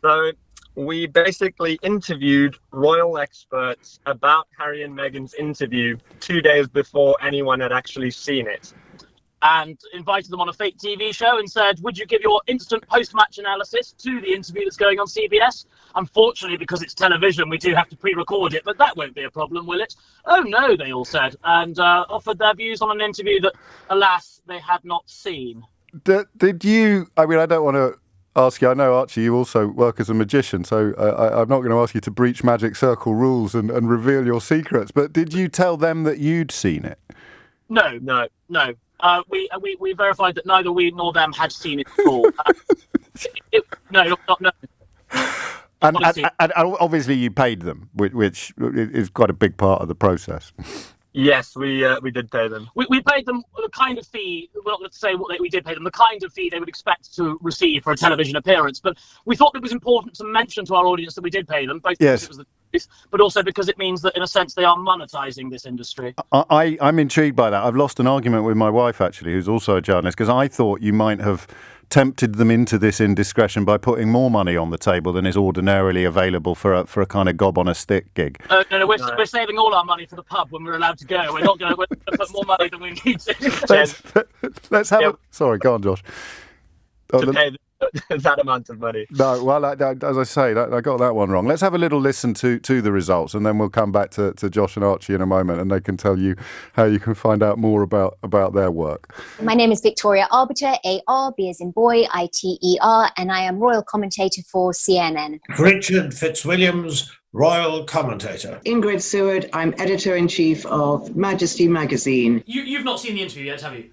So we basically interviewed royal experts about Harry and Meghan's interview 2 days before anyone had actually seen it. And invited them on a fake TV show and said, would you give your instant post-match analysis to the interview that's going on CBS? Unfortunately, because it's television, we do have to pre-record it, but that won't be a problem, will it? Oh, no, they all said, and offered their views on an interview that, alas, they had not seen. Did you, I mean, I don't want to ask you, I know, Archie, you also work as a magician, so I'm not going to ask you to breach magic circle rules and reveal your secrets, but did you tell them that you'd seen it? No. We verified that neither we nor them had seen it before. No. And obviously you paid them, which is quite a big part of the process. Yes, we did pay them. We paid them the kind of fee, well, let's say we did pay them, the kind of fee they would expect to receive for a television appearance. But we thought it was important to mention to our audience that we did pay them, both because it was the truth, but also because it means that, in a sense, they are monetizing this industry. I'm intrigued by that. I've lost an argument with my wife, actually, who's also a journalist, because I thought you might have tempted them into this indiscretion by putting more money on the table than is ordinarily available for a kind of gob on a stick gig. No, we're saving all our money for the pub when we're allowed to go. We're not going to put more money than we need to. Let's have sorry, go on, Josh. To pay that amount of money. No, well, as I say, I got that one wrong. Let's have a little listen to the results, and then we'll come back to Josh and Archie in a moment, and they can tell you how you can find out more about their work. My name is Victoria Arbiter, A-R-B as in boy, I-T-E-R, and I am royal commentator for CNN. Richard Fitzwilliams, royal commentator. Ingrid Seward, I'm editor-in-chief of Majesty magazine. You've not seen the interview yet, have you?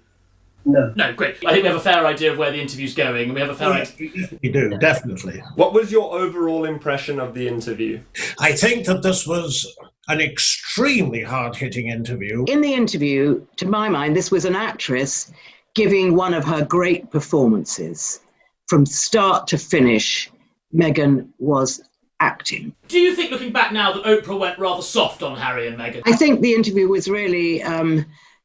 No. No, great. I think we have a fair idea of where the interview's going, and we have a fair idea. We do, definitely. What was your overall impression of the interview? I think that this was an extremely hard-hitting interview. In the interview, to my mind, this was an actress giving one of her great performances. From start to finish, Meghan was acting. Do you think, looking back now, that Oprah went rather soft on Harry and Meghan? I think the interview was really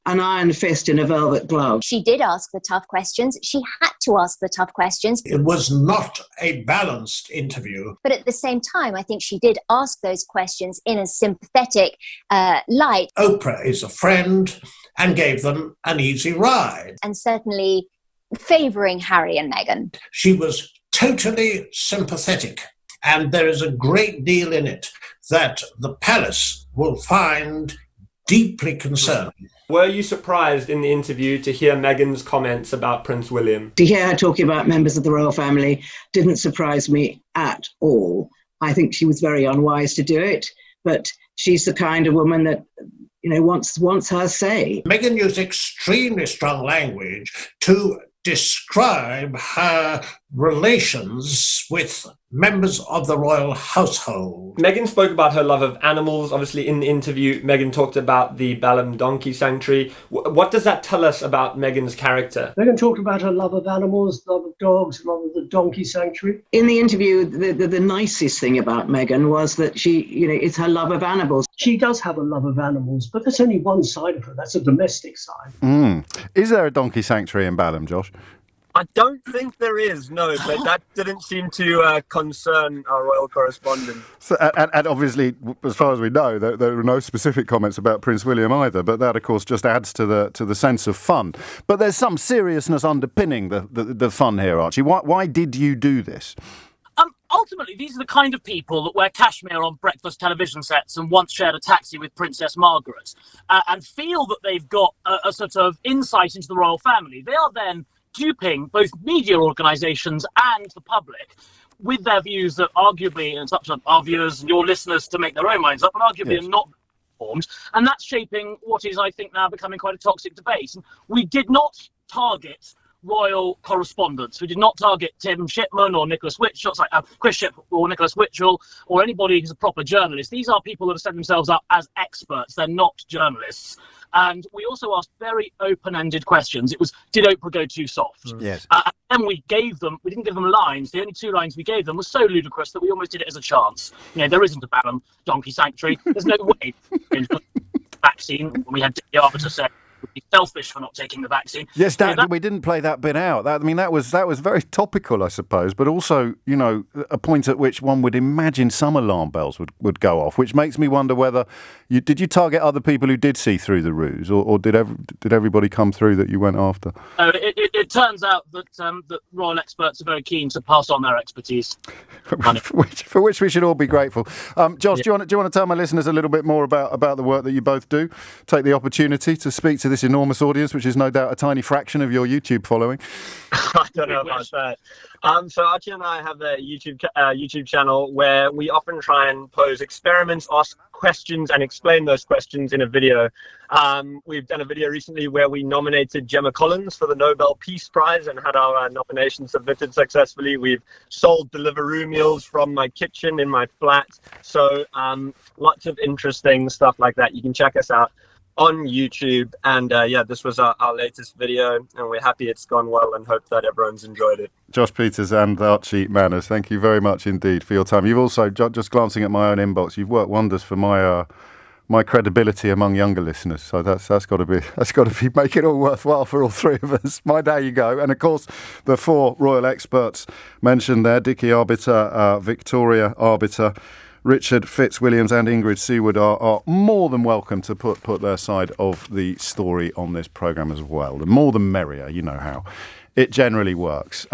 an iron fist in a velvet glove. She did ask the tough questions. She had to ask the tough questions. It was not a balanced interview. But at the same time, I think she did ask those questions in a sympathetic light. Oprah is a friend and gave them an easy ride. And certainly favouring Harry and Meghan. She was totally sympathetic. And there is a great deal in it that the palace will find deeply concerning. Were you surprised in the interview to hear Meghan's comments about Prince William? To hear her talking about members of the royal family didn't surprise me at all. I think she was very unwise to do it, but she's the kind of woman that, wants her say. Meghan used extremely strong language to describe her relations with members of the royal household. Meghan spoke about her love of animals. Obviously, in the interview, Meghan talked about the Balham Donkey Sanctuary. What does that tell us about Meghan's character? Meghan talked about her love of animals, love of dogs, love of the Donkey Sanctuary. In the interview, the nicest thing about Meghan was that she, it's her love of animals. She does have a love of animals, but that's only one side of her. That's a domestic side. Is there a donkey sanctuary in Balham, Josh? I don't think there is, no, but that didn't seem to concern our royal correspondent. So, and obviously, as far as we know, there were no specific comments about Prince William either, but that, of course, just adds to the sense of fun. But there's some seriousness underpinning the fun here, Archie. Why did you do this? Ultimately, these are the kind of people that wear cashmere on breakfast television sets and once shared a taxi with Princess Margaret and feel that they've got a sort of insight into the royal family. They are then duping both media organisations and the public with their views that arguably, and it's up to our viewers and your listeners to make their own minds up, but arguably are not informed. And that's shaping what is, I think, now becoming quite a toxic debate. And we did not target royal correspondents. We did not target Tim Shipman or Nicholas Witchell, Chris Ship or Nicholas Witchell, or anybody who's a proper journalist. These are people that have set themselves up as experts. They're not journalists. And we also asked very open-ended questions. It was, did Oprah go too soft? Yes. And we didn't give them lines. The only 2 lines we gave them were so ludicrous that we almost did it as a chance. There isn't a Balham Donkey Sanctuary. There's no way. Vaccine, when we had Dickie Arbiter say, would be selfish for not taking the vaccine. Yes, we didn't play that bit out. That was very topical, I suppose, but also, a point at which one would imagine some alarm bells would go off, which makes me wonder whether did you target other people who did see through the ruse, or did everybody come through that you went after? It turns out that royal experts are very keen to pass on their expertise. For which we should all be grateful. Josh, do you want to tell my listeners a little bit more about the work that you both do? Take the opportunity to speak to this enormous audience, which is no doubt a tiny fraction of your YouTube following. I don't know about that. So Archie and I have a YouTube channel where we often try and pose experiments, ask questions, and explain those questions in a video. We've done a video recently where we nominated Gemma Collins for the Nobel Peace Prize and had our nomination submitted successfully. We've sold Deliveroo meals from my kitchen in my flat. So lots of interesting stuff like that. You can check us out on YouTube, and this was our latest video, and we're happy it's gone well and hope that everyone's enjoyed it. Josh Pieters and Archie Manners, thank you very much indeed for your time. You've also, just glancing at my own inbox, you've worked wonders for my credibility among younger listeners. So that's got to be make it all worthwhile for all three of us. There you go. And of course, the four royal experts mentioned there: Dickie Arbiter, Victoria Arbiter, Richard Fitzwilliams and Ingrid Seward are more than welcome to put their side of the story on this programme as well. The more the merrier, you know how it generally works.